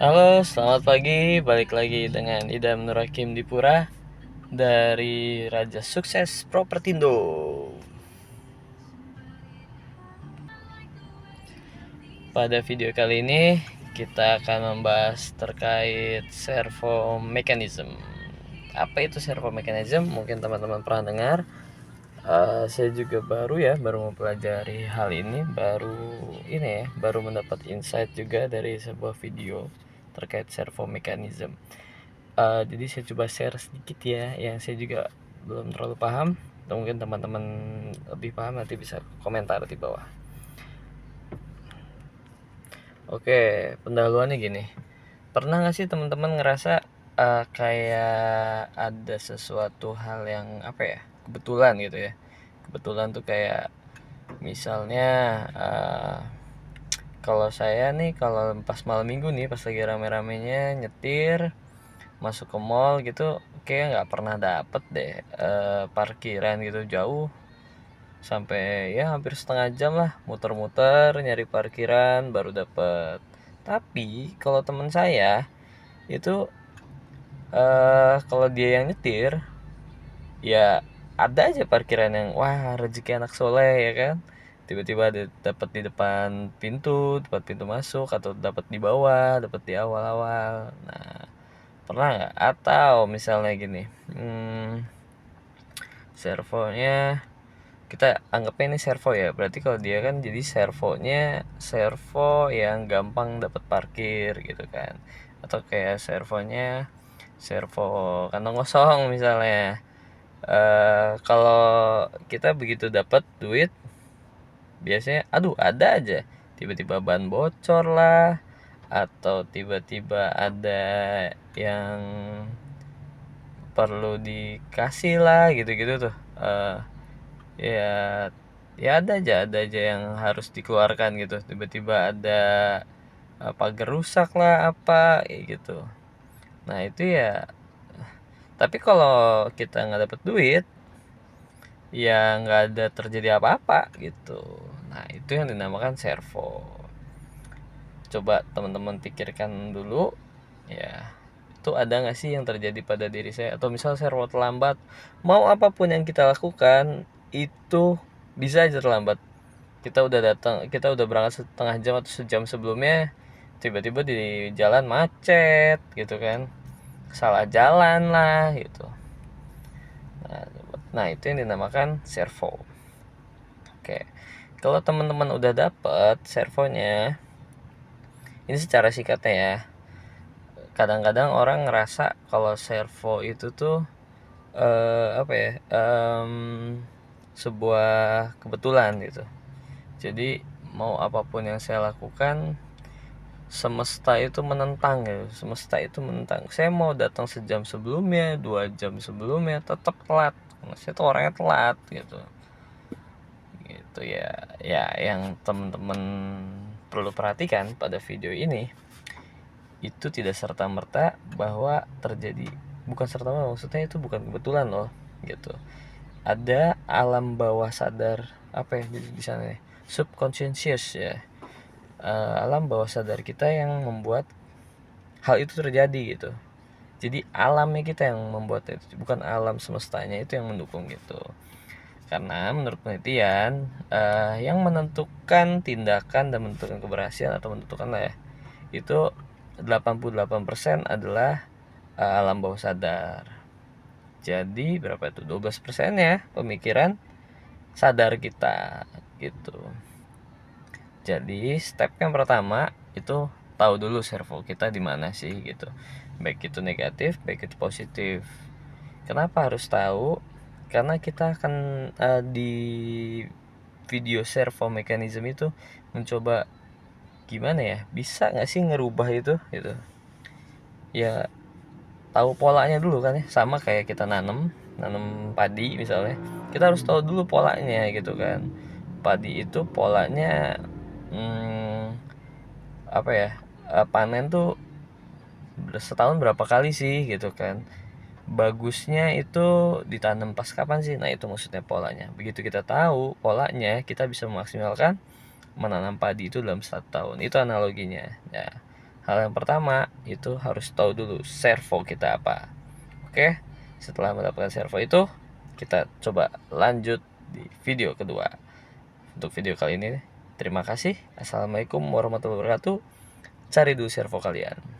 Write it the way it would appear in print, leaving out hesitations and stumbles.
Halo, selamat pagi. Balik lagi dengan Idam Nur Hakim Dipura dari Raja Sukses Propertindo. Pada video kali ini kita akan membahas terkait servo mechanism. Apa itu servo mechanism? Mungkin teman-teman pernah dengar. Saya juga baru mempelajari hal ini, baru mendapat insight juga dari sebuah video terkait servo mechanism. Jadi saya coba share sedikit ya, yang saya juga belum terlalu paham, atau mungkin teman-teman lebih paham nanti bisa komentar di bawah. Oke, pendahuluannya gini. Pernah nggak sih teman-teman ngerasa kayak ada sesuatu hal yang kebetulan gitu ya? Kebetulan tuh kayak misalnya kalau saya nih kalau pas malam minggu nih pas lagi rame-ramenya nyetir masuk ke mall gitu kayak nggak pernah dapet deh parkiran gitu jauh sampai ya hampir setengah jam lah muter-muter nyari parkiran baru dapet. Tapi kalau teman saya itu kalau dia yang nyetir ya ada aja parkiran yang wah rezeki anak soleh ya kan, tiba-tiba ada dapat di depan pintu masuk atau dapat di bawah, dapat di awal-awal. Nah, pernah nggak? Atau misalnya gini, servonya kita anggapnya ini servo ya. Berarti kalau dia kan jadi servo yang gampang dapat parkir gitu kan. Atau kayak servo kantong kosong misalnya. Kalau kita begitu dapat duit biasanya aduh ada aja tiba-tiba ban bocor lah atau tiba-tiba ada yang perlu dikasih lah gitu-gitu tuh. Ya ada aja yang harus dikeluarkan gitu, tiba-tiba ada pagar rusak lah apa kayak gitu. Nah itu ya, tapi kalau kita nggak dapet duit ya nggak ada terjadi apa-apa gitu. Nah itu yang dinamakan servo. Coba teman-teman pikirkan dulu ya, itu ada nggak sih yang terjadi pada diri saya, atau misal servo terlambat, mau apapun yang kita lakukan itu bisa aja terlambat. Kita udah berangkat setengah jam atau sejam sebelumnya, tiba-tiba di jalan macet gitu kan, salah jalan lah gitu. Nah itu yang dinamakan servo. Oke, kalau teman-teman udah dapet servonya, ini secara singkatnya ya, kadang-kadang orang ngerasa kalau servo itu tuh sebuah kebetulan gitu. Jadi mau apapun yang saya lakukan, semesta itu menentang gitu. Semesta itu menentang. Saya mau datang sejam sebelumnya, 2 jam sebelumnya, tetap telat. Saya tuh orangnya telat gitu. Gitu ya. Ya, yang teman-teman perlu perhatikan pada video ini, itu tidak serta-merta bahwa terjadi, bukan serta-merta, maksudnya itu bukan kebetulan loh gitu. Ada alam bawah sadar di sana ya, subconscious ya. Alam bawah sadar kita yang membuat hal itu terjadi gitu. Jadi alamnya kita yang membuat itu, bukan alam semestanya itu yang mendukung gitu. Karena menurut penelitian yang menentukan tindakan dan menentukan keberhasilan atau menentukan lah ya, itu 88% adalah alam bawah sadar. Jadi berapa itu? 12% ya pemikiran sadar kita gitu. Jadi step yang pertama itu tahu dulu servo kita di mana sih gitu. Baik itu negatif, baik itu positif. Kenapa harus tahu? Karena kita akan di video servo mechanism itu mencoba gimana ya, bisa nggak sih ngerubah itu gitu. Ya tahu polanya dulu kan ya, sama kayak kita nanam padi misalnya, kita harus tahu dulu polanya gitu kan. Padi itu polanya panen tuh setahun berapa kali sih gitu kan. Bagusnya itu ditanam pas kapan sih, nah itu maksudnya polanya. Begitu kita tahu polanya, kita bisa memaksimalkan menanam padi itu dalam 1 tahun. Itu analoginya ya. Hal yang pertama itu harus tahu dulu servo kita apa. Oke, setelah mendapatkan servo itu, kita coba lanjut di video kedua. Untuk video kali ini, terima kasih. Assalamualaikum warahmatullahi wabarakatuh. Cari dulu servo kalian.